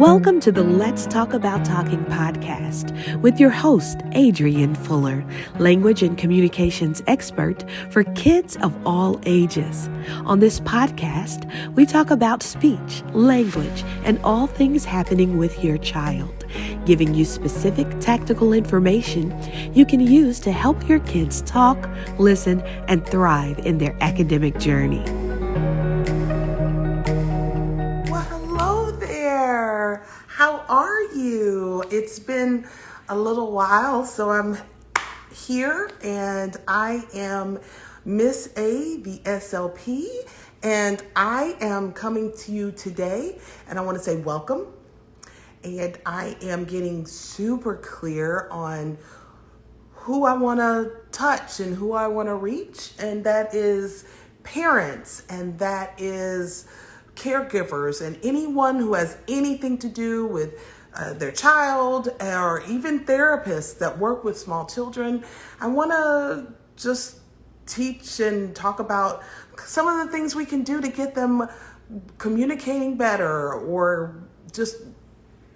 Welcome to the Let's Talk About Talking podcast with your host, Adrienne Fuller, language and communications expert for kids of all ages. On this podcast, we talk about speech, language, and all things happening with your child, giving you specific tactical information you can use to help your kids talk, listen, and thrive in their academic journey. How are you? It's been a little while, so I'm here and I am Miss A, the SLP, and I am coming to you today and I want to say welcome. And I am getting super clear on who I want to touch and who I want to reach, and that is parents, and that is caregivers, and anyone who has anything to do with their child, or even therapists that work with small children. I want to just teach and talk about some of the things we can do to get them communicating better, or just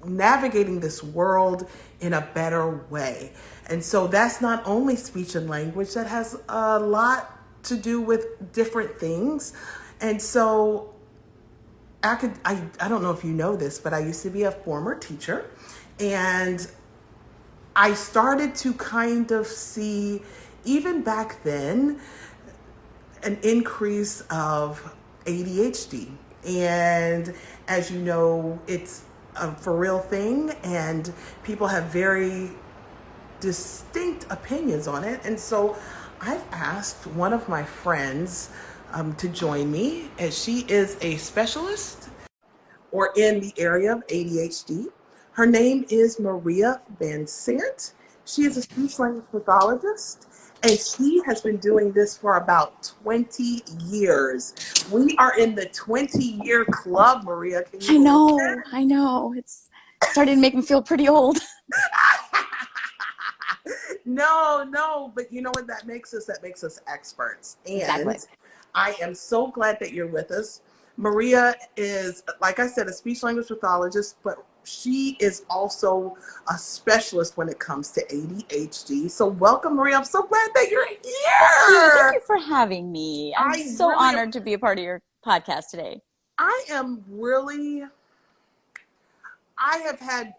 navigating this world in a better way. And so that's not only speech and language, that has a lot to do with different things. And so I don't know if you know this, but I used to be a former teacher, and I started to kind of see, even back then, an increase of ADHD. And as you know, it's a for real thing, and people have very distinct opinions on it. And so I've asked one of my friends to join me, and she is a specialist or in the area of ADHD. Her name is Maria Van Sant. She is a speech language pathologist, and she has been doing this for about 20 years. We are in the 20-year club, Maria. Can you I know. It's starting to make me feel pretty old. No, but you know what that makes us? That makes us experts. And exactly. I am so glad that you're with us. Maria is, like I said, a speech language pathologist, but she is also a specialist when it comes to ADHD. So welcome, Maria. I'm so glad that you're here. Thank you for having me. I'm so honored to be a part of your podcast today. I have had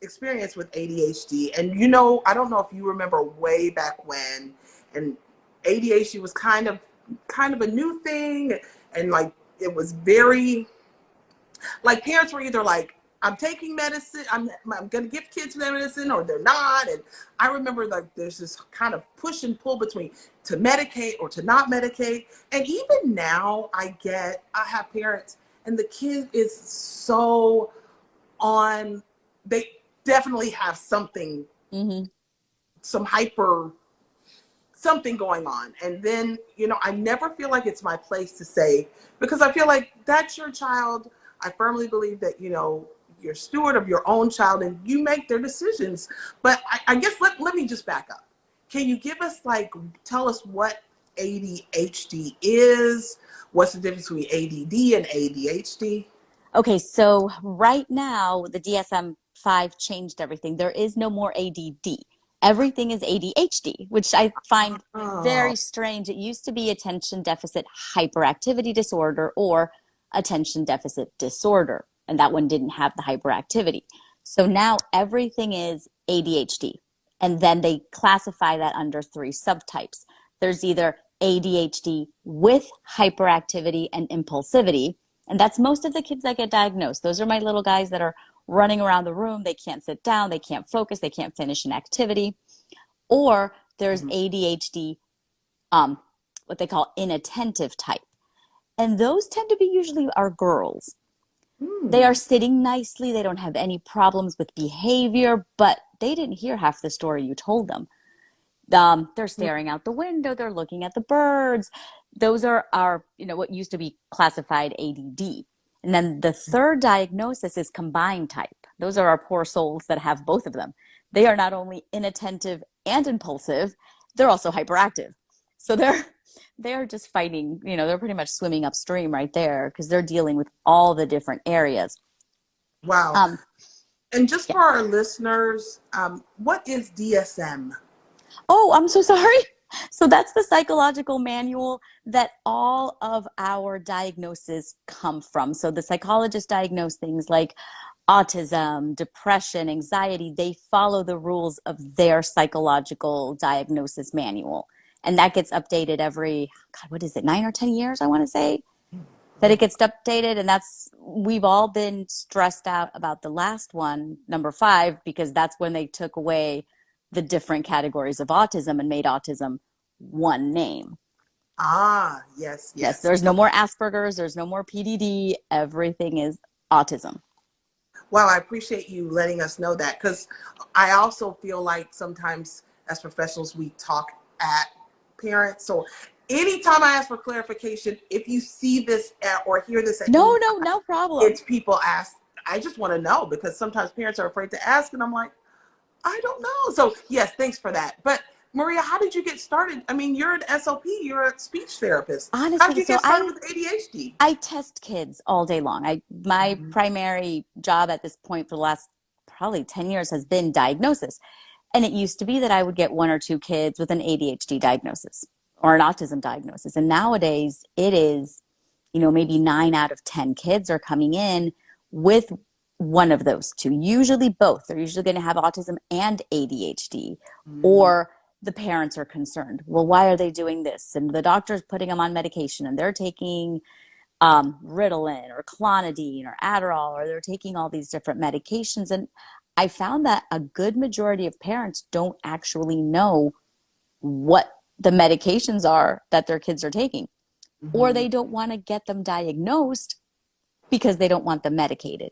experience with ADHD, and I don't know if you remember way back when, and ADHD was kind of a new thing, and like it was very, like, parents were either like, I'm taking medicine, I'm gonna give kids medicine, or they're not. And I remember, like, there's this kind of push and pull between to medicate or to not medicate. And even now I have parents, and the kid is so on, they definitely have something, some something going on. And then, I never feel like it's my place to say, because I feel like that's your child. I firmly believe that, you're steward of your own child and you make their decisions. But I guess let me just back up. Can you tell us what ADHD is? What's the difference between ADD and ADHD? Okay, so right now the DSM-5 changed everything. There is no more ADD. Everything is ADHD, which I find very strange. It used to be attention deficit hyperactivity disorder or attention deficit disorder, and that one didn't have the hyperactivity. So now everything is ADHD, and then they classify that under 3 subtypes. There's either ADHD with hyperactivity and impulsivity, and that's most of the kids that get diagnosed. Those are my little guys that are running around the room. They can't sit down. They can't focus. They can't finish an activity. Or there's ADHD, what they call inattentive type. And those tend to be usually our girls. They are sitting nicely. They don't have any problems with behavior, but they didn't hear half the story you told them. They're staring out the window. They're looking at the birds. Those are our, what used to be classified ADD. And then the third diagnosis is combined type. Those are our poor souls that have both of them. They are not only inattentive and impulsive, they're also hyperactive. So they're just fighting, they're pretty much swimming upstream right there because they're dealing with all the different areas. Wow. And just Yeah. for our listeners, what is DSM? Oh, I'm so sorry. So that's the psychological manual that all of our diagnoses come from. So the psychologists diagnose things like autism, depression, anxiety. They follow the rules of their psychological diagnosis manual. And that gets updated every, God, what is it, 9 or 10 years, I want to say, that it gets updated. And we've all been stressed out about the last one, number 5, because that's when they took away the different categories of autism and made autism one name. Ah, yes, Yes, yes. there's no more Asperger's, there's no more PDD, everything is autism. Well, I appreciate you letting us know that, because I also feel like sometimes as professionals we talk at parents. So anytime I ask for clarification, if you see this or hear this at any No problem. it's people ask, I just want to know, because sometimes parents are afraid to ask, and I'm like, I don't know. So yes, thanks for that. But Maria, how did you get started? I mean, you're an SLP, you're a speech therapist. How did Honestly, you so get started with ADHD? I test kids all day long. My primary job at this point for the last probably 10 years has been diagnosis. And it used to be that I would get 1 or 2 kids with an ADHD diagnosis or an autism diagnosis. And nowadays it is, maybe 9 out of 10 kids are coming in with one of those two, usually both. They're usually going to have autism and ADHD, or the parents are concerned. Well, why are they doing this? And the doctor's putting them on medication and they're taking Ritalin or Clonidine or Adderall, or they're taking all these different medications. And I found that a good majority of parents don't actually know what the medications are that their kids are taking, or they don't want to get them diagnosed because they don't want them medicated.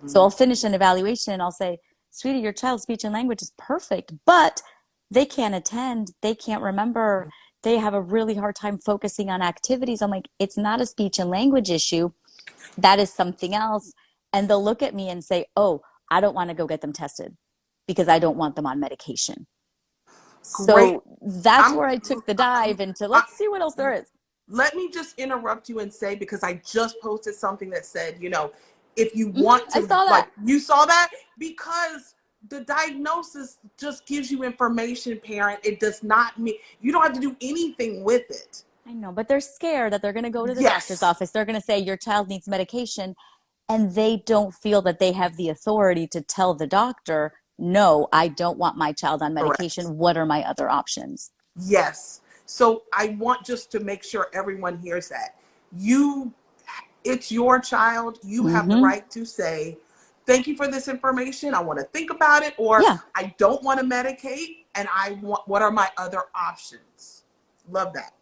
So I'll finish an evaluation and I'll say, sweetie, your child's speech and language is perfect, but they can't attend, they can't remember, they have a really hard time focusing on activities. I'm like, it's not a speech and language issue. That is something else. And they'll look at me and say, oh, I don't want to go get them tested because I don't want them on medication. Great. So that's I'm, where I took the dive into, I, let's see what else there is. Let me just interrupt you and say, because I just posted something that said, if you want I to, saw like, that. you saw that, because the diagnosis just gives you information, parent. It does not mean you don't have to do anything with it. I know, but they're scared that they're going to go to the doctor's Yes, office. They're going to say your child needs medication, and they don't feel that they have the authority to tell the doctor, no, I don't want my child on correct. medication. What are my other options? Yes. So I want just to make sure everyone hears that. It's your child. You have the Mm-hmm. right to say, thank you for this information. I want to think about it, or Yeah. I don't want to medicate, and what are my other options? Love that.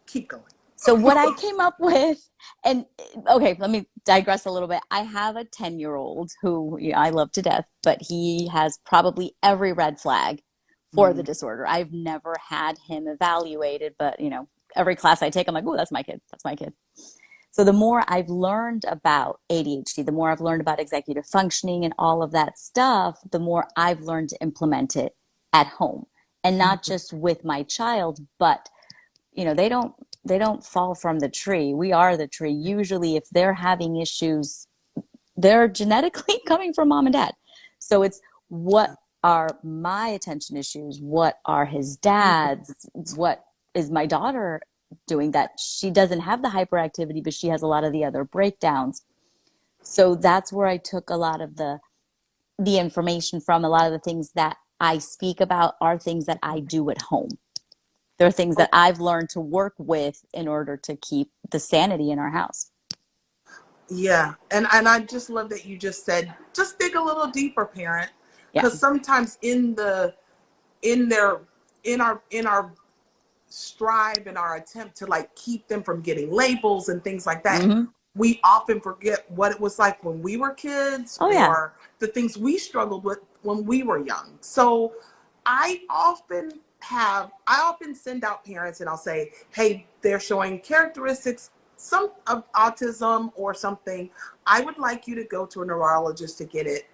Keep going. So what I came up with, and okay, let me digress a little bit. I have a 10-year-old who I love to death, but he has probably every red flag for the disorder. I've never had him evaluated, but every class I take, I'm like, oh, that's my kid. That's my kid. So the more I've learned about ADHD, the more I've learned about executive functioning and all of that stuff, the more I've learned to implement it at home, and not just with my child, but they don't fall from the tree. We are the tree. Usually if they're having issues, they're genetically coming from mom and dad. So it's, what are my attention issues? What are his dad's? What is my daughter doing that she doesn't have the hyperactivity, but she has a lot of the other breakdowns? So that's where I took a lot of the information from. A lot of the things that I speak about are things that I do at home. There are things that I've learned to work with in order to keep the sanity in our house. Yeah. And I just love that you just said, just dig a little deeper, parent. Yeah. Because sometimes in our strive and our attempt to like keep them from getting labels and things like that, Mm-hmm. we often forget what it was like when we were kids, Oh, yeah. or the things we struggled with when we were young. So I often send out parents and I'll say, hey, they're showing characteristics, some of autism or something. I would like you to go to a neurologist to get it,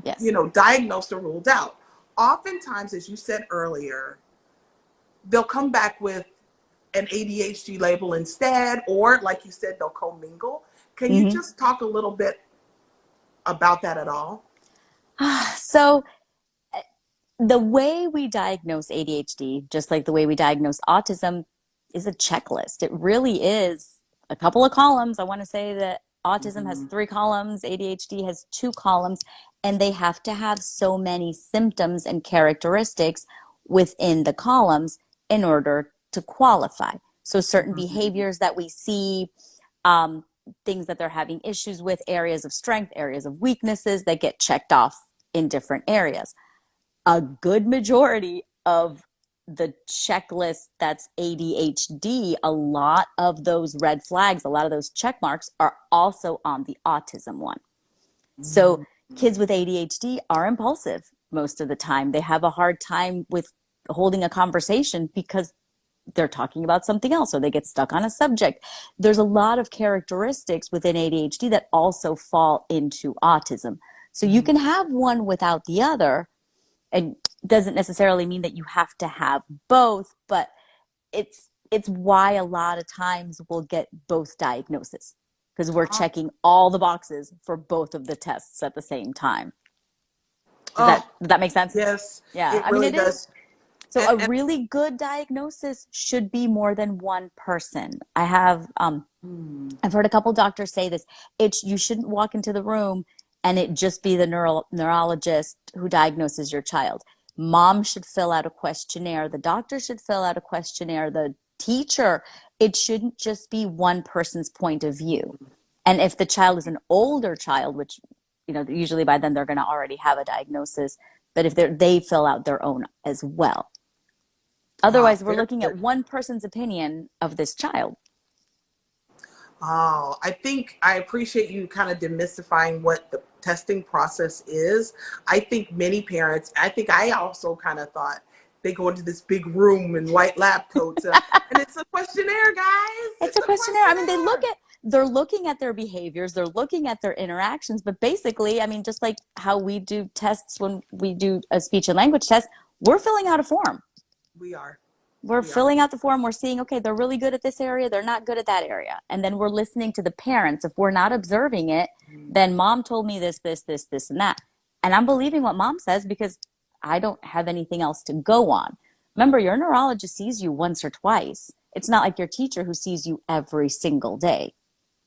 Yes. diagnosed or ruled out. Oftentimes, as you said earlier, they'll come back with an ADHD label instead, or like you said, they'll commingle. Can you Mm-hmm. just talk a little bit about that at all? So the way we diagnose ADHD, just like the way we diagnose autism, is a checklist. It really is a couple of columns. I want to say that autism has 3 columns, ADHD has 2 columns, and they have to have so many symptoms and characteristics within the columns in order to qualify. So certain behaviors that we see, things that they're having issues with, areas of strength, areas of weaknesses that get checked off in different areas. A good majority of the checklist that's ADHD, a lot of those red flags, a lot of those check marks are also on the autism one. So kids with ADHD are impulsive most of the time. They have a hard time with holding a conversation because they're talking about something else, or they get stuck on a subject. There's a lot of characteristics within ADHD that also fall into autism. So you can have one without the other. And doesn't necessarily mean that you have to have both, but it's why a lot of times we'll get both diagnoses, because we're checking all the boxes for both of the tests at the same time. Does that make sense? Yes. Yeah. It I mean, really it does. is. So a really good diagnosis should be more than one person. I've heard a couple doctors say this. You shouldn't walk into the room and it just be the neurologist who diagnoses your child. Mom should fill out a questionnaire. The doctor should fill out a questionnaire. The teacher. It shouldn't just be one person's point of view. And if the child is an older child, which, usually by then they're going to already have a diagnosis, but if they fill out their own as well. Otherwise, we're looking at one person's opinion of this child. Oh, I think I appreciate you kind of demystifying what the testing process is. I think many parents, I also kind of thought they go into this big room in white lab coats and it's a questionnaire, guys. It's a questionnaire. I mean, they're looking at their behaviors, they're looking at their interactions, but basically, I mean, just like how we do tests when we do a speech and language test, we're filling out a form. We're filling out the form. We're seeing, okay, they're really good at this area. They're not good at that area. And then we're listening to the parents. If we're not observing it, then mom told me this, and that. And I'm believing what mom says because I don't have anything else to go on. Remember, your neurologist sees you once or twice. It's not like your teacher who sees you every single day.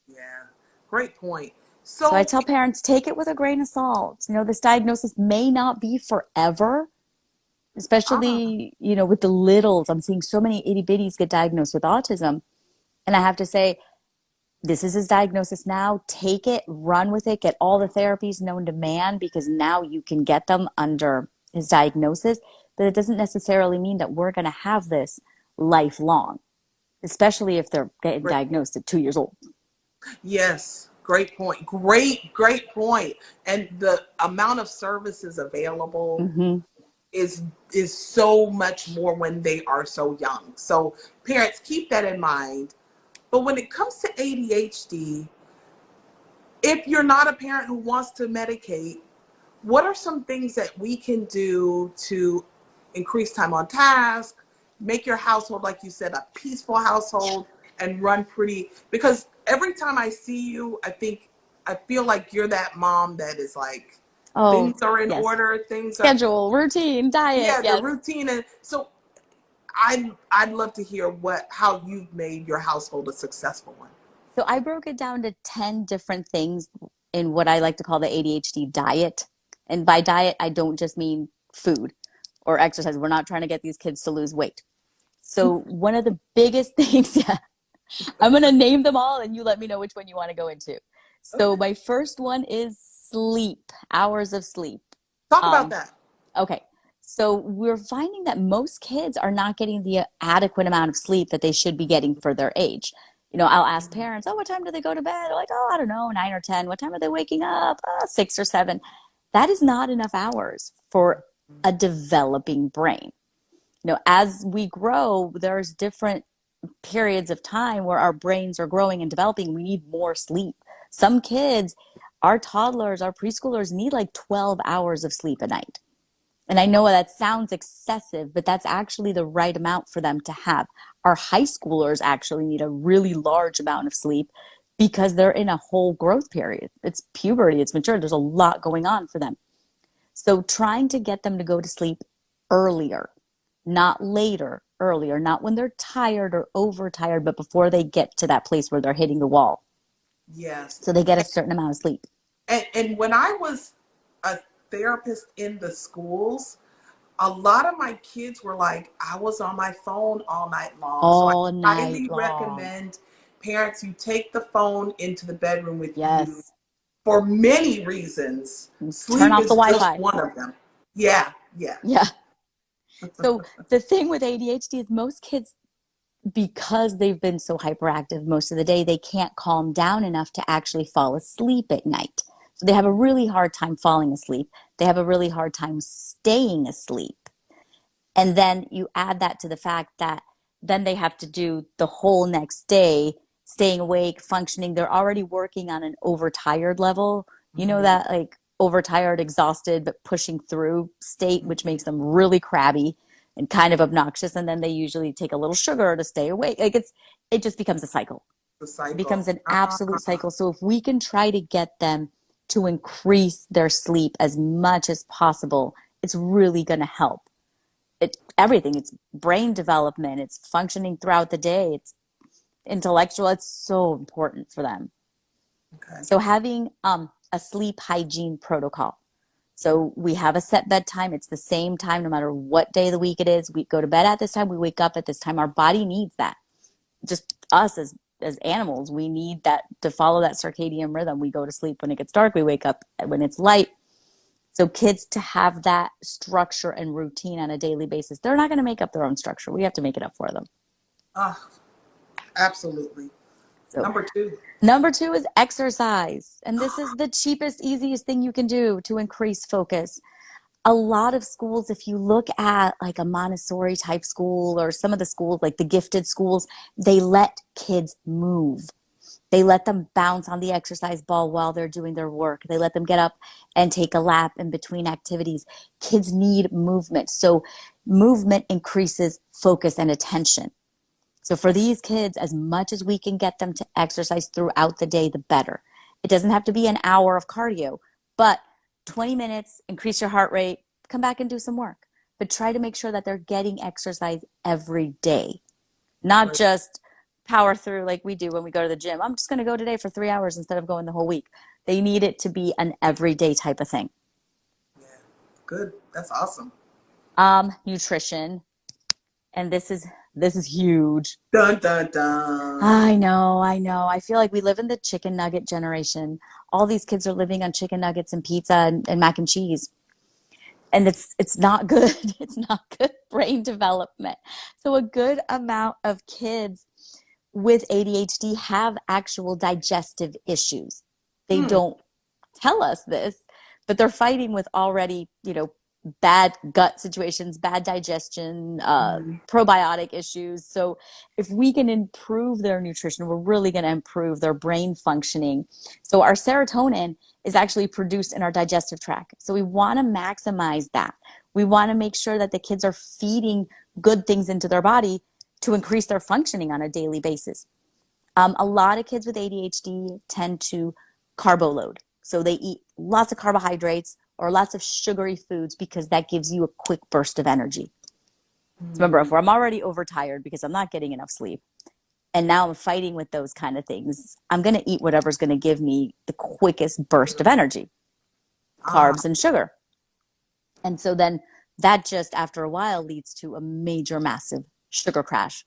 Yeah, great point. So I tell parents, take it with a grain of salt. This diagnosis may not be forever. Especially, with the littles. I'm seeing so many itty bitties get diagnosed with autism. And I have to say, this is his diagnosis now. Take it, run with it, get all the therapies known to man, because now you can get them under his diagnosis. But it doesn't necessarily mean that we're going to have this lifelong, especially if they're getting diagnosed at 2 years old. Yes. Great point. Great point. And the amount of services available is so much more when they are so young. So parents, keep that in mind. But when it comes to ADHD, if you're not a parent who wants to medicate, what are some things that we can do to increase time on task, make your household, like you said, a peaceful household, and run pretty? Because every time I see you, I feel like you're that mom that is like, things are in order. Schedule, routine, diet. Yeah, the routine. And so I'd love to hear how you've made your household a successful one. So I broke it down to 10 different things in what I like to call the ADHD diet. And by diet, I don't just mean food or exercise. We're not trying to get these kids to lose weight. So one of the biggest things, I'm going to name them all and you let me know which one you want to go into. So my first one is sleep, hours of sleep. Talk about that. Okay. So we're finding that most kids are not getting the adequate amount of sleep that they should be getting for their age. I'll ask parents, what time do they go to bed? They're like, I don't know, 9 or 10. What time are they waking up? 6 or 7. That is not enough hours for a developing brain. As we grow, there's different periods of time where our brains are growing and developing. We need more sleep. Some kids, our toddlers, our preschoolers need like 12 hours of sleep a night. And I know that sounds excessive, but that's actually the right amount for them to have. Our high schoolers actually need a really large amount of sleep because they're in a whole growth period. It's puberty, it's mature. There's a lot going on for them. So trying to get them to go to sleep earlier, not later, earlier, not when they're tired or overtired, but before they get to that place where they're hitting the wall. Yes. So they get a certain amount of sleep. And when I was a therapist in the schools, a lot of my kids were like, I was on my phone all night long. So I All night highly long. recommend parents, you take the phone into the bedroom with you Yes. for many reasons. Turn Sleep off the is just Wi-Fi. one of them. Yeah, yeah. Yeah. So the thing with ADHD is most kids, because they've been so hyperactive most of the day, they can't calm down enough to actually fall asleep at night. So they have a really hard time falling asleep. They have a really hard time staying asleep. And then you add that to the fact that then they have to do the whole next day, staying awake, functioning. They're already working on an overtired level. You know, Mhm. that like overtired, exhausted, but pushing through state, which makes them really crabby and kind of obnoxious. And then they usually take a little sugar to stay awake. Like it just becomes a cycle. The It becomes cycle. an absolute cycle. So if we can try to get them to increase their sleep as much as possible, it's really going to help. Everything. It's brain development. It's functioning throughout the day. It's intellectual. It's so important for them. Okay. So having a sleep hygiene protocol. So we have a set bedtime. It's the same time no matter what day of the week it is. We go to bed at this time. We wake up at this time. Our body needs that. Just us as animals, we need that to follow that circadian rhythm. We go to sleep when it gets dark. We wake up when it's light. So kids to have that structure and routine on a daily basis, they're not going to make up their own structure. We have to make it up for them. Ah, absolutely. So Number two. number two is exercise. And this is the cheapest, easiest thing you can do to increase focus. A lot of schools, if you look at like a Montessori type school or some of the schools, like the gifted schools, they let kids move. They let them bounce on the exercise ball while they're doing their work. They let them get up and take a lap in between activities. Kids need movement. So movement increases focus and attention. So for these kids, as much as we can get them to exercise throughout the day, the better. It doesn't have to be an hour of cardio, but 20 minutes, increase your heart rate, come back and do some work. But try to make sure that they're getting exercise every day, not Right. just power through like we do when we go to the gym. I'm just going to go today for 3 hours instead of going the whole week. They need it to be an everyday type of thing. Yeah. Good. That's awesome. Nutrition, and this is huge. Dun dun dun. I know, I know. I feel like we live in the chicken nugget generation. All these kids are living on chicken nuggets and pizza and mac and cheese. And it's not good. It's not good brain development. So a good amount of kids with ADHD have actual digestive issues. They Hmm. don't tell us this, but they're fighting with already, bad gut situations, bad digestion, probiotic issues. So if we can improve their nutrition, we're really going to improve their brain functioning. So our serotonin is actually produced in our digestive tract. So we want to maximize that. We want to make sure that the kids are feeding good things into their body to increase their functioning on a daily basis. A lot of kids with ADHD tend to carbo load. So they eat lots of carbohydrates or lots of sugary foods because that gives you a quick burst of energy. So remember, if I'm already overtired because I'm not getting enough sleep, and now I'm fighting with those kind of things, I'm going to eat whatever's going to give me the quickest burst of energy, Ah, carbs and sugar. And so then that just after a while leads to a major, massive sugar crash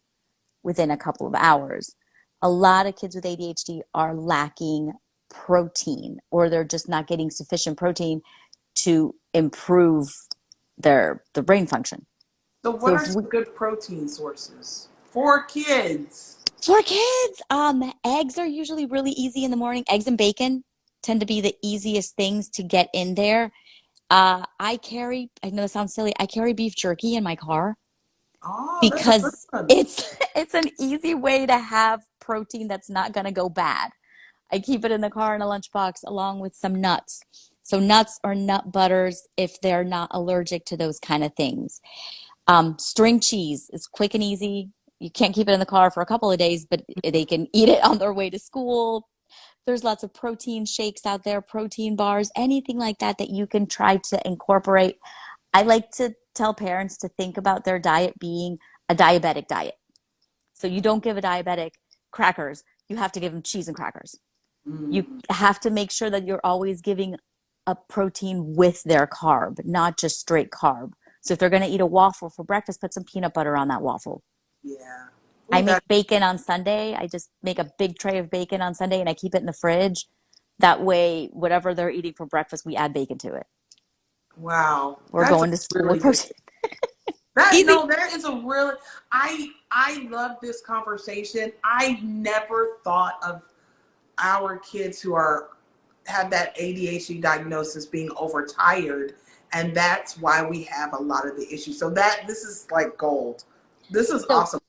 within a couple of hours. A lot of kids with ADHD are lacking protein, or they're just not getting sufficient protein to improve their brain function. so So what are if we, some good protein sources for kids? for kids, eggs are usually really easy in the morning. Eggs and bacon tend to be the easiest things to get in there. I know it sounds silly, I carry beef jerky in my car Oh, that's a good because one. it's an easy way to have protein that's not going to go bad. I keep it in the car in a lunchbox along with some nuts. So nuts or nut butters if they're not allergic to those kind of things. String cheese is quick and easy. You can't keep it in the car for a couple of days, but they can eat it on their way to school. There's lots of protein shakes out there, protein bars, anything like that that you can try to incorporate. I like to tell parents to think about their diet being a diabetic diet. So you don't give a diabetic crackers. You have to give them cheese and crackers. You have to make sure that you're always giving a protein with their carb, not just straight carb. So if they're going to eat a waffle for breakfast, put some peanut butter on that waffle. Yeah. I make bacon on Sunday. I just make a big tray of bacon on Sunday and I keep it in the fridge. That way, whatever they're eating for breakfast, we add bacon to it. Wow. We're going to school with protein. That is a really, I love this conversation. I never thought of our kids who have that ADHD diagnosis being overtired, and that's why we have a lot of the issues. So this is like gold. This is awesome.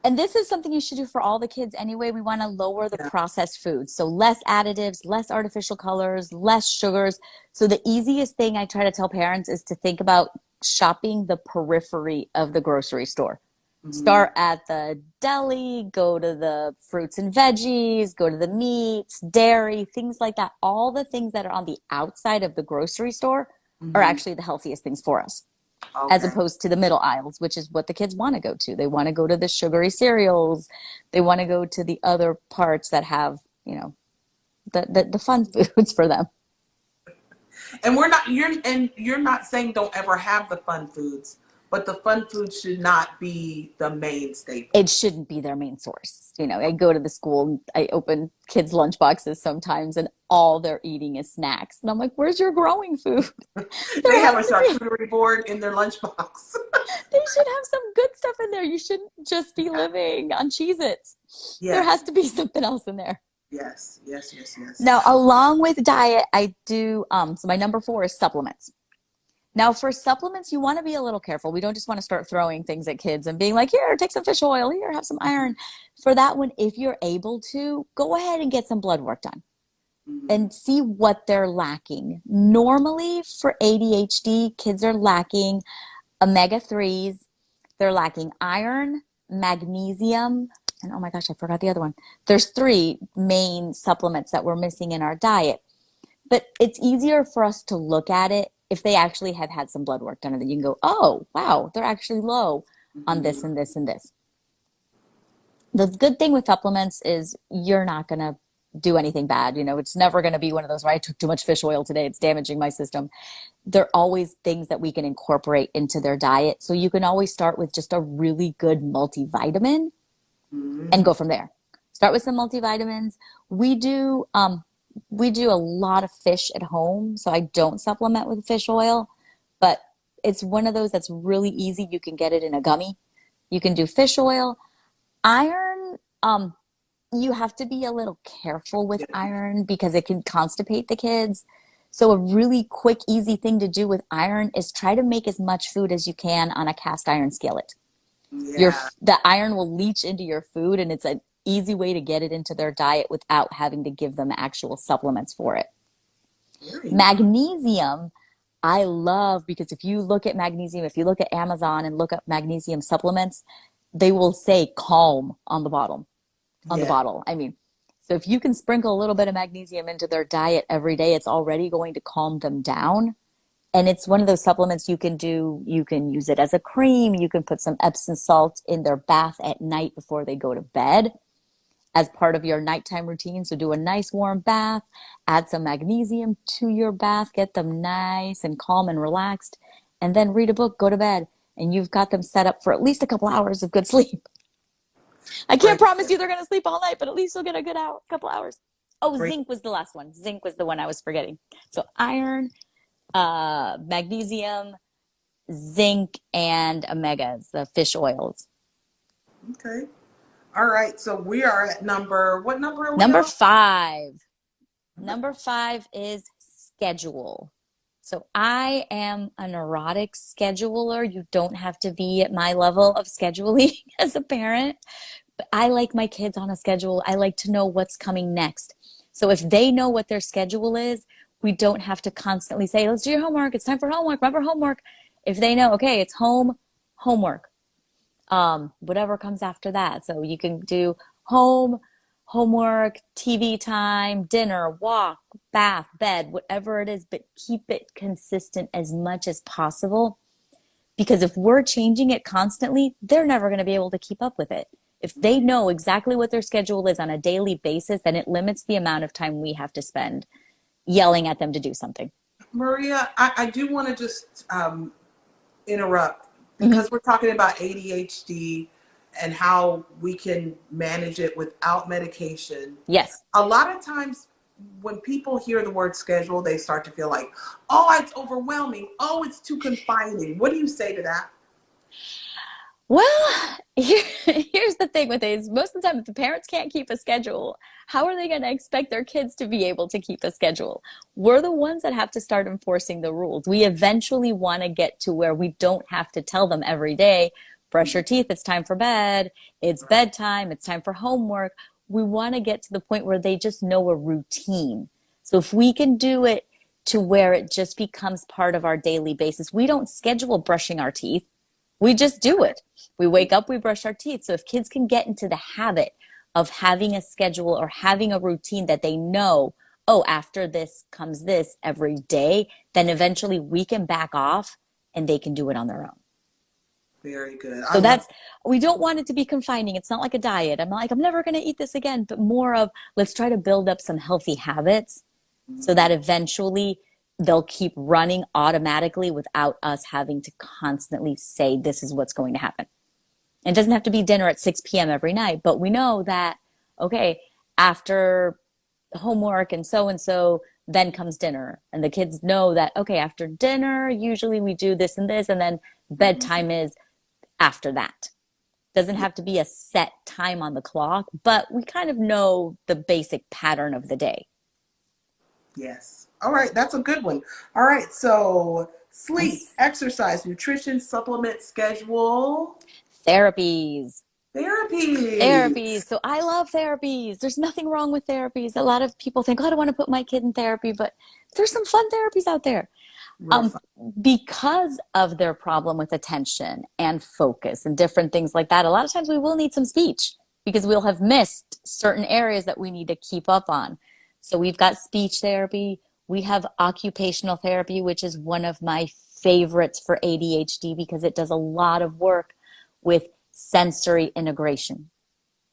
And this is something you should do for all the kids anyway. We want to lower the processed foods. So less additives, less artificial colors, less sugars. So the easiest thing I try to tell parents is to think about shopping the periphery of the grocery store. Start at the deli, go to the fruits and veggies, go to the meats, dairy, things like that. All the things that are on the outside of the grocery store are actually the healthiest things for us. As opposed to the middle aisles, which is what the kids want to go to. They want to go to the sugary cereals. They want to go to the other parts that have, the fun foods for them. And you're not saying don't ever have the fun foods, but the fun foods should not be the main staple. It shouldn't be their main source. I go to the school, I open kids' lunch boxes sometimes, and all they're eating is snacks. And I'm like, where's your growing food? They have a charcuterie board in their lunchbox. They should have some good stuff in there. You shouldn't just be living on Cheez-Its. Yes. There has to be something else in there. Yes. Now, along with diet, I do, so my number 4 is supplements. Now, for supplements, you want to be a little careful. We don't just want to start throwing things at kids and being like, here, take some fish oil, here, have some iron. For that one, if you're able to, go ahead and get some blood work done and see what they're lacking. Normally, for ADHD, kids are lacking omega-3s. They're lacking iron, magnesium, and oh my gosh, I forgot the other one. There's 3 main supplements that we're missing in our diet. But it's easier for us to look at it if they actually have had some blood work done, and then you can go, oh, wow, they're actually low on this and this and this. The good thing with supplements is you're not going to do anything bad. It's never going to be one of those where I took too much fish oil today, it's damaging my system. They're always things that we can incorporate into their diet. So you can always start with just a really good multivitamin and go from there. Start with some multivitamins. We do a lot of fish at home, so I don't supplement with fish oil, but it's one of those that's really easy. You can get it in a gummy. You can do fish oil. Iron, you have to be a little careful with iron because it can constipate the kids. So a really quick, easy thing to do with iron is try to make as much food as you can on a cast iron skillet. The iron will leach into your food, and it's an easy way to get it into their diet without having to give them actual supplements for it. Magnesium, I love, because if you look at magnesium, if you look at Amazon and look up magnesium supplements, they will say calm on the bottom, the bottle. So if you can sprinkle a little bit of magnesium into their diet every day, it's already going to calm them down. And it's one of those supplements you can do. You can use it as a cream. You can put some Epsom salt in their bath at night before they go to bed as part of your nighttime routine. So do a nice warm bath, add some magnesium to your bath, get them nice and calm and relaxed, and then read a book, go to bed, and you've got them set up for at least a couple hours of good sleep. I can't promise you they're going to sleep all night, but at least you'll get a good couple hours. Oh, zinc was the last one. Zinc was the one I was forgetting. So iron, magnesium, zinc, and omegas, the fish oils. Okay. All right. So we are at what number are we Number on? 5. Number 5 is schedule. So I am a neurotic scheduler. You don't have to be at my level of scheduling as a parent, but I like my kids on a schedule. I like to know what's coming next. So if they know what their schedule is, we don't have to constantly say, let's do your homework. It's time for homework. Remember homework. If they know, okay, it's homework, whatever comes after that. So you can do home, homework, TV time, dinner, walk, bath, bed, whatever it is, but keep it consistent as much as possible. Because if we're changing it constantly, they're never going to be able to keep up with it. If they know exactly what their schedule is on a daily basis, then it limits the amount of time we have to spend yelling at them to do something. Maria, I do want to just interrupt Mm-hmm. because we're talking about ADHD and how we can manage it without medication. Yes. A lot of times when people hear the word schedule, they start to feel like, oh, it's overwhelming. Oh, it's too confining. What do you say to that? Well, here's the thing with it is most of the time, if the parents can't keep a schedule, how are they going to expect their kids to be able to keep a schedule? We're the ones that have to start enforcing the rules. We eventually want to get to where we don't have to tell them every day, brush your teeth, it's time for bed, it's bedtime, it's time for homework. We want to get to the point where they just know a routine. So if we can do it to where it just becomes part of our daily basis, we don't schedule brushing our teeth. We just do it. We wake up, we brush our teeth. So if kids can get into the habit of having a schedule or having a routine that they know, oh, after this comes this every day, then eventually we can back off and they can do it on their own. Very good. So we don't want it to be confining. It's not like a diet. I'm never going to eat this again, but more of let's try to build up some healthy habits so that eventually they'll keep running automatically without us having to constantly say this is what's going to happen. It doesn't have to be dinner at 6 p.m. every night, but we know that, okay, after homework and so, then comes dinner. And the kids know that, okay, after dinner, usually we do this, and then bedtime is after that. Doesn't have to be a set time on the clock, but we kind of know the basic pattern of the day. Yes. All right. That's a good one. All right. So sleep, exercise, nutrition, supplement, schedule. Therapies. Therapies. So I love therapies. There's nothing wrong with therapies. A lot of people think, oh, I don't want to put my kid in therapy, but there's some fun therapies out there. Because of their problem with attention and focus and different things like that, a lot of times we will need some speech because we'll have missed certain areas that we need to keep up on. So we've got speech therapy. We have occupational therapy, which is one of my favorites for ADHD because it does a lot of work with sensory integration.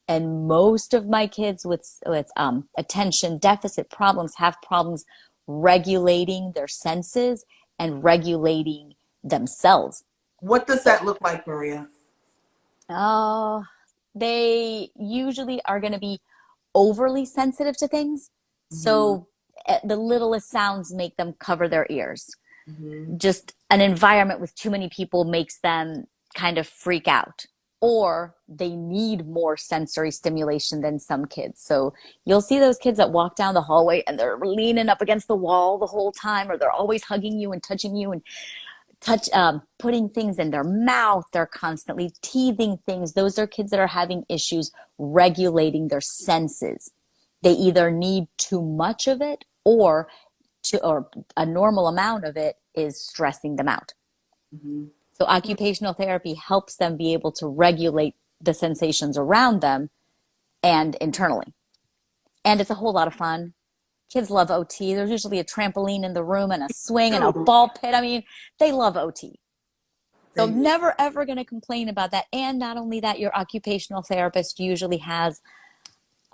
And most of my kids with attention deficit problems have problems regulating their senses and regulating themselves. What does that look like, Maria? Oh, they usually are going to be overly sensitive to things. So the littlest sounds make them cover their ears. Just an environment with too many people makes them kind of freak out, or they need more sensory stimulation than some kids. So you'll see those kids that walk down the hallway and they're leaning up against the wall the whole time, or they're always hugging you and touching you and putting things in their mouth. They're constantly teething things. Those are kids that are having issues regulating their senses. They either need too much of it or a normal amount of it is stressing them out. So occupational therapy helps them be able to regulate the sensations around them and internally. And it's a whole lot of fun. Kids love OT. There's usually a trampoline in the room and a swing and a ball pit. I mean, they love OT. So I'm never, ever going to complain about that. And not only that, your occupational therapist usually has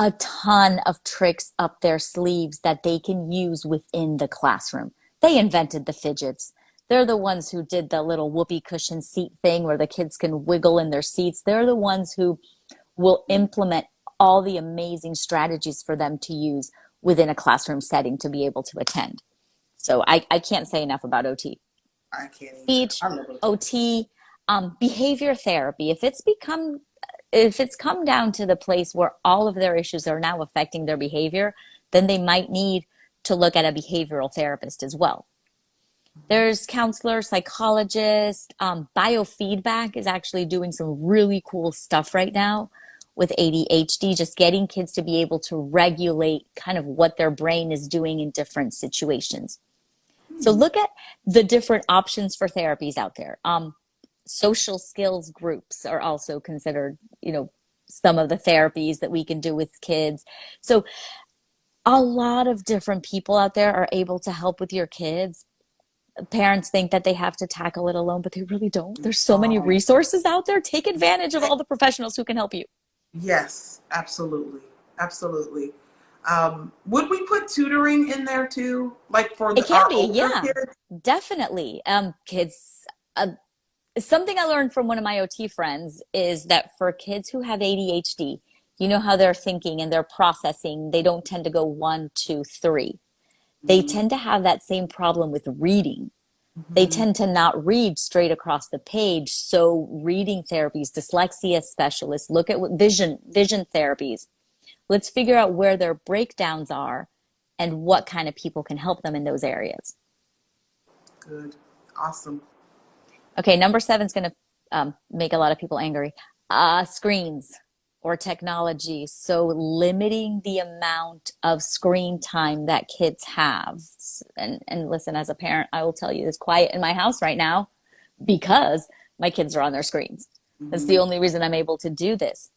a ton of tricks up their sleeves that they can use within the classroom. They invented the fidgets. They're the ones who did the little whoopee cushion seat thing where the kids can wiggle in their seats. They're the ones who will implement all the amazing strategies for them to use within a classroom setting to be able to attend. So I can't say enough about OT. I can't. Speech, OT, behavior therapy. If it's come down to the place where all of their issues are now affecting their behavior, then they might need to look at a behavioral therapist as well. There's counselors, psychologists. Biofeedback is actually doing some really cool stuff right now with ADHD, just getting kids to be able to regulate kind of what their brain is doing in different situations. So look at the different options for therapies out there. Social skills groups are also considered, some of the therapies that we can do with kids. So a lot of different people out there are able to help with your kids. Parents think that they have to tackle it alone, but they really don't. There's so many Oh, resources out there. Take advantage of all the professionals who can help you. yes, absolutely. Absolutely. Would we put tutoring in there too? Like for It can our be, older yeah, kids? definitely. Kids, something I learned from one of my OT friends is that for kids who have ADHD, you know how they're thinking and they're processing, they don't tend to go one, two, three. They Mhm, tend to have that same problem with reading. They mhm. tend to not read straight across the page. So reading therapies, dyslexia specialists, look at what vision therapies. Let's figure out where their breakdowns are and what kind of people can help them in those areas. Good. Awesome. Okay, number 7 is going to make a lot of people angry. Screens or technology. So limiting the amount of screen time that kids have. And listen, as a parent, I will tell you it's quiet in my house right now because my kids are on their screens. That's the Mhm. only reason I'm able to do this.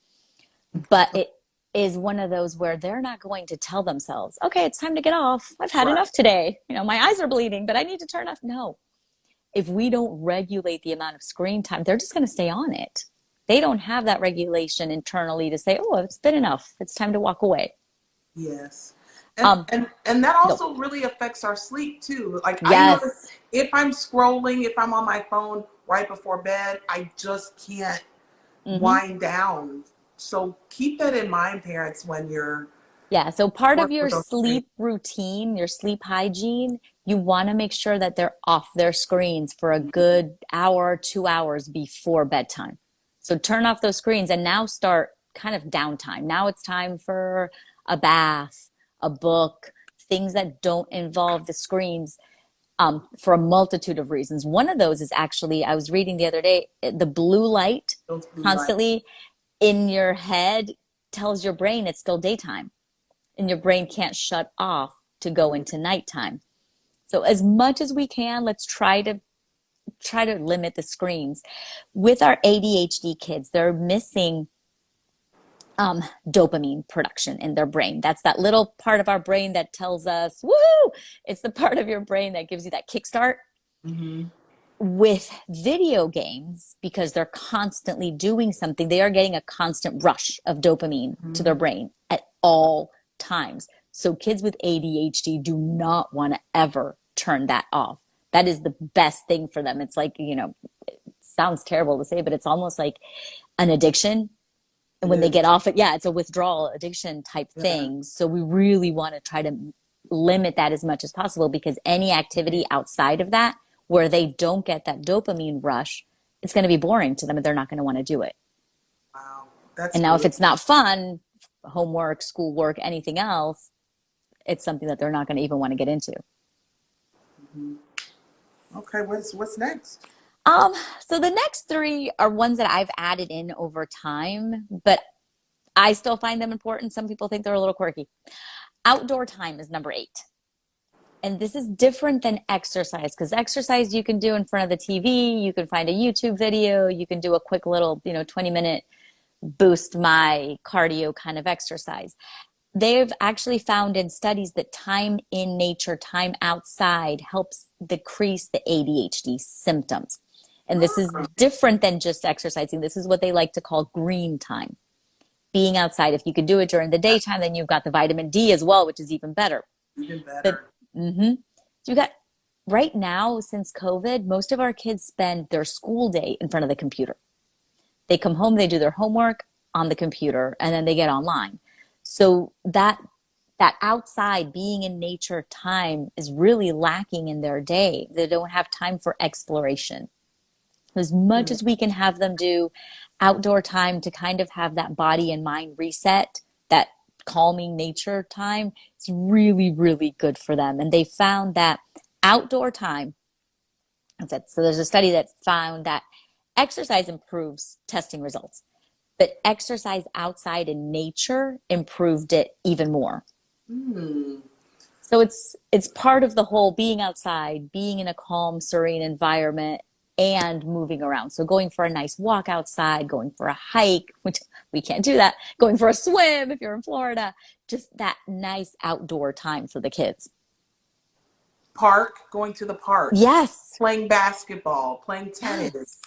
But it is one of those where they're not going to tell themselves, okay, it's time to get off. I've had Right. enough today. You know, my eyes are bleeding, but I need to turn off. No, if we don't regulate the amount of screen time, they're just going to stay on it. They don't have that regulation internally to say, oh, it's been enough. It's time to walk away. Yes. And Um, and and that no. also really affects our sleep too. Like I notice Yes. if I'm scrolling, if I'm on my phone right before bed, I just can't Hmm. wind down. So keep that in mind, parents, when you're Yeah. So part of working your with those things. sleep routine, your sleep hygiene, you want to make sure that they're off their screens for a good hour, 2 hours before bedtime. So turn off those screens and now start kind of downtime. Now it's time for a bath, a book, things that don't involve the screens, for a multitude of reasons. One of those is actually, I was reading the other day, the blue light Those blue lights. constantly in your head tells your brain it's still daytime and your brain can't shut off to go into nighttime. So as much as we can, let's try to limit the screens. With our ADHD kids, they're missing dopamine production in their brain. That's that little part of our brain that tells us, woo! It's the part of your brain that gives you that kickstart. Mm-hmm. With video games, because they're constantly doing something, they are getting a constant rush of dopamine to their Mm-hmm. brain at all times. So kids with ADHD do not want to ever turn that off. That is the best thing for them. It's like, it sounds terrible to say, but it's almost like an addiction. And It when they is. get off it, yeah, it's a withdrawal addiction type Yeah. thing. So we really want to try to limit that as much as possible, because any activity outside of that where they don't get that dopamine rush, it's going to be boring to them and they're not going to want to do it. Wow. That's And now if good. it's not fun, homework, schoolwork, anything else, it's something that they're not going to even want to get into. Mm-hmm. Okay, what's next? Um, so the next 3 are ones that I've added in over time, but I still find them important. Some people think they're a little quirky. Outdoor time is number 8. And this is different than exercise, because exercise you can do in front of the TV, you can find a YouTube video, you can do a quick little, 20-minute boost my cardio kind of exercise. They've actually found in studies that time in nature, time outside, helps decrease the ADHD symptoms. And this is different than just exercising. This is what they like to call green time. Being outside. If you can do it during the daytime, then you've got the vitamin D as well, which is even better. Even But better. so you got right now, since COVID, most of our kids spend their school day in front of the computer. They come home, they do their homework on the computer, and then they get online. So that outside being in nature time is really lacking in their day. They don't have time for exploration. As much Yeah. as we can have them do outdoor time to kind of have that body and mind reset, that calming nature time, it's really, really good for them. And they found that outdoor time, so there's a study that found that exercise improves testing results, but exercise outside in nature improved it even more. Hmm. So it's part of the whole being outside, being in a calm, serene environment. and moving around. So going for a nice walk outside, going for a hike, which we can't do that, going for a swim if you're in Florida, just that nice outdoor time for the kids. Going to the park, Yes. playing basketball, playing tennis, Yes.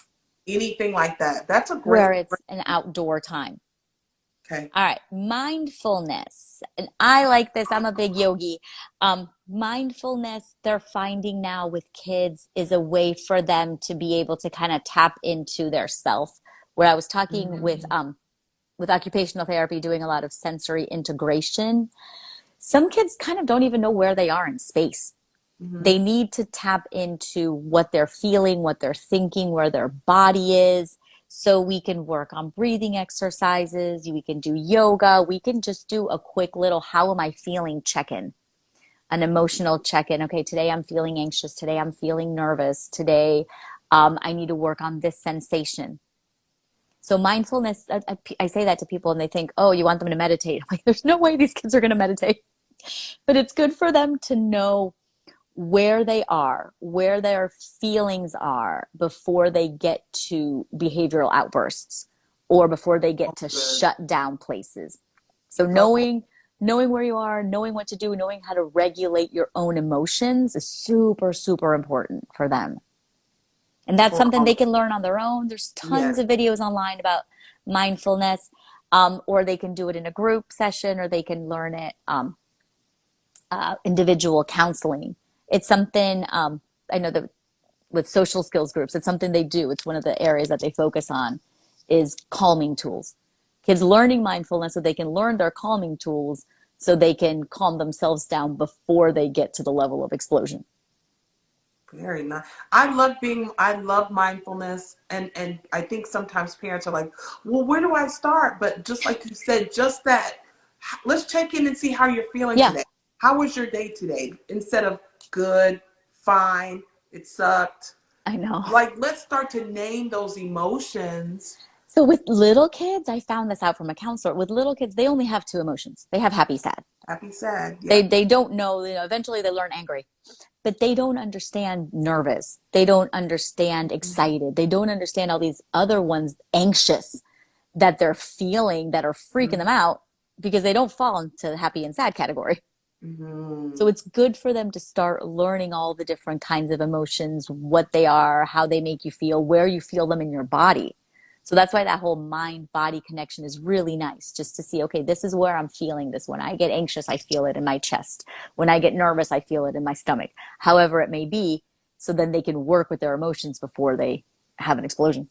anything like that. That's a Where great. it's an outdoor time. Okay. All right, mindfulness. And I like this. I'm a big yogi. Mindfulness, they're finding now with kids is a way for them to be able to kind of tap into their self. Where I was talking with occupational therapy, doing a lot of sensory integration. Some kids kind of don't even know where they are in space. They need to tap into what they're feeling, what they're thinking, where their body is. So we can work on breathing exercises. We can do yoga. We can just do a quick little, how am I feeling check-in, an emotional check-in. Okay, today I'm feeling anxious. Today I'm feeling nervous. Today I need to work on this sensation. So mindfulness, I say that to people and they think, oh, you want them to meditate. I'm like, there's no way these kids are going to meditate. But it's good for them to know where they are, where their feelings are before they get to behavioral outbursts or before they get to shut down places. So knowing where you are, knowing what to do, knowing how to regulate your own emotions is super, super important for them. And that's something they can learn on their own. There's tons of videos online about mindfulness, or they can do it in a group session, or they can learn it individual counseling. It's something, I know that with social skills groups, it's something they do. It's one of the areas that they focus on is calming tools. Kids learning mindfulness so they can learn their calming tools so they can calm themselves down before they get to the level of explosion. Very nice. I love mindfulness, and I think sometimes parents are like, well, where do I start? But just like you said, just that, let's check in and see how you're feeling today. How was your day today? Instead of good, fine, it sucked. I know. Like, let's start to name those emotions. So with little kids, I found this out from a counselor. With little kids, they only have two emotions. They have happy, sad. Happy, sad. Yeah. They don't know, eventually they learn angry. But they don't understand nervous. They don't understand excited. They don't understand all these other ones, anxious, that they're feeling that are freaking them out because they don't fall into the happy and sad category. So it's good for them to start learning all the different kinds of emotions, what they are, how they make you feel, where you feel them in your body. So that's why that whole mind-body connection is really nice, just to see, okay, this is where I'm feeling this. When I get anxious, I feel it in my chest. When I get nervous, I feel it in my stomach, however it may be, so then they can work with their emotions before they have an explosion.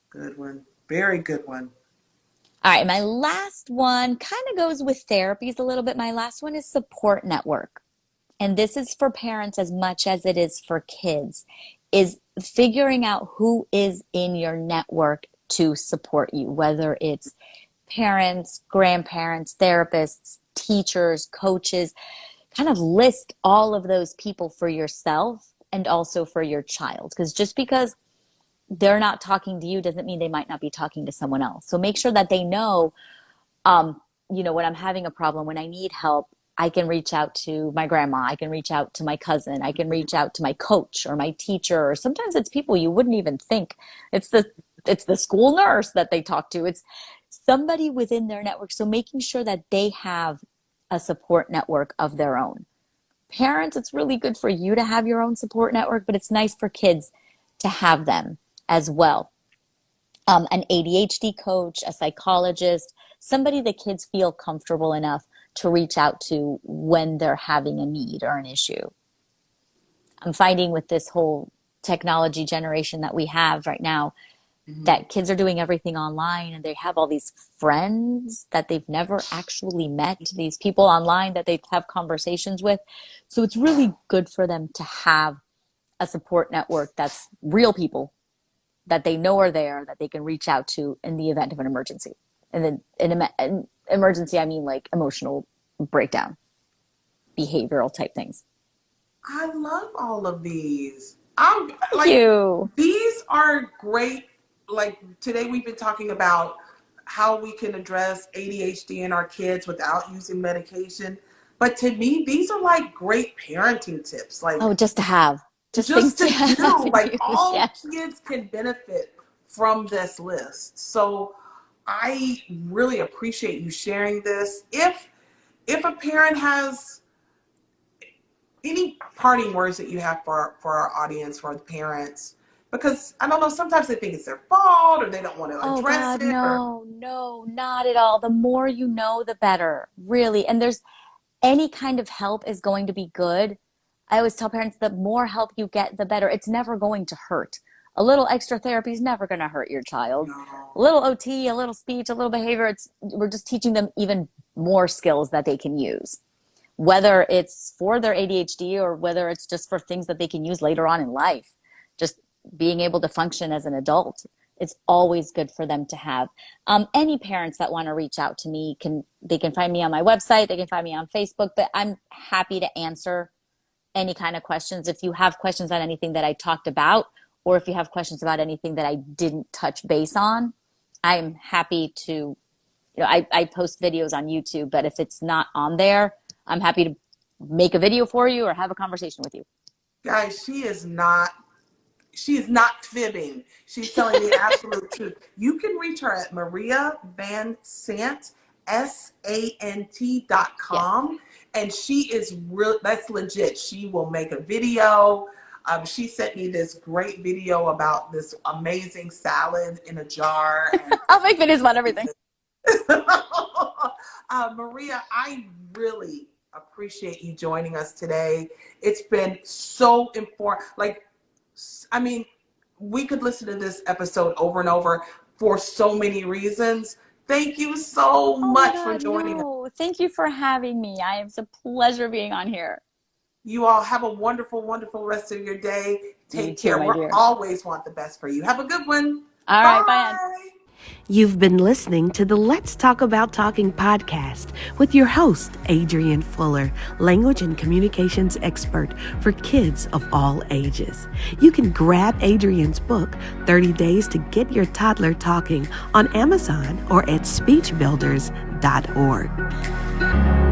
Good one. Very good one. All right, my last one kind of goes with therapies a little bit. My last one is support network. And this is for parents as much as it is for kids, is figuring out who is in your network to support you, whether it's parents, grandparents, therapists, teachers, coaches. Kind of list all of those people for yourself and also for your child. Because just because they're not talking to you doesn't mean they might not be talking to someone else. So make sure that they know, when I'm having a problem, when I need help, I can reach out to my grandma. I can reach out to my cousin. I can reach out to my coach or my teacher. Or sometimes it's people you wouldn't even think. It's the school nurse that they talk to. It's somebody within their network. So making sure that they have a support network of their own. Parents, it's really good for you to have your own support network, but it's nice for kids to have them as well. An ADHD coach, a psychologist, somebody that kids feel comfortable enough to reach out to when they're having a need or an issue. I'm finding with this whole technology generation that we have right now, that kids are doing everything online and they have all these friends that they've never actually met, these people online that they have conversations with. So it's really good for them to have a support network that's real people that they know are there, that they can reach out to in the event of an emergency. And then an emergency, I mean like emotional breakdown, behavioral type things. I love all of these. Thank you. These are great. Like today we've been talking about how we can address ADHD in our kids without using medication. But to me, these are like great parenting tips. Like, just to have. just things just to to have do. and Like use. all Yes. kids can benefit from this list. So I really appreciate you sharing this. If a parent has any parting words that you have for our audience, for the parents, because I don't know, sometimes they think it's their fault or they don't want to Oh address God, it or no, not at all. The more you know, the better, really. And there's any kind of help is going to be good. I always tell parents the more help you get, the better. It's never going to hurt. A little extra therapy is never going to hurt your child. A no. little OT, a little speech, a little behavior, we're just teaching them even more skills that they can use. Whether it's for their ADHD or whether it's just for things that they can use later on in life. Just being able to function as an adult. It's always good for them to have. Any parents that want to reach out to me they can find me on my website, they can find me on Facebook, but I'm happy to answer any kind of questions. If you have questions on anything that I talked about, or if you have questions about anything that I didn't touch base on, I'm happy to, I post videos on YouTube, but if it's not on there, I'm happy to make a video for you or have a conversation with you. Guys, she is not fibbing. She's telling the absolute truth. You can reach her at Maria Van Sant, sant.com. Yes. And she is real, that's legit. She will make a video. She sent me this great video about this amazing salad in a jar. And I'll make videos about everything. Maria, I really appreciate you joining us today. It's been so important. I mean, we could listen to this episode over and over for so many reasons. Thank you so much for joining us. Thank you for having me. It's a pleasure being on here. You all have a wonderful, wonderful rest of your day. Take care. My We dear. always want the best for you. Have a good one. All right, bye, Ann. You've been listening to the Let's Talk About Talking podcast with your host, Adrienne Fuller, language and communications expert for kids of all ages. You can grab Adrienne's book, 30 Days to Get Your Toddler Talking, on Amazon or at speechbuilders.org.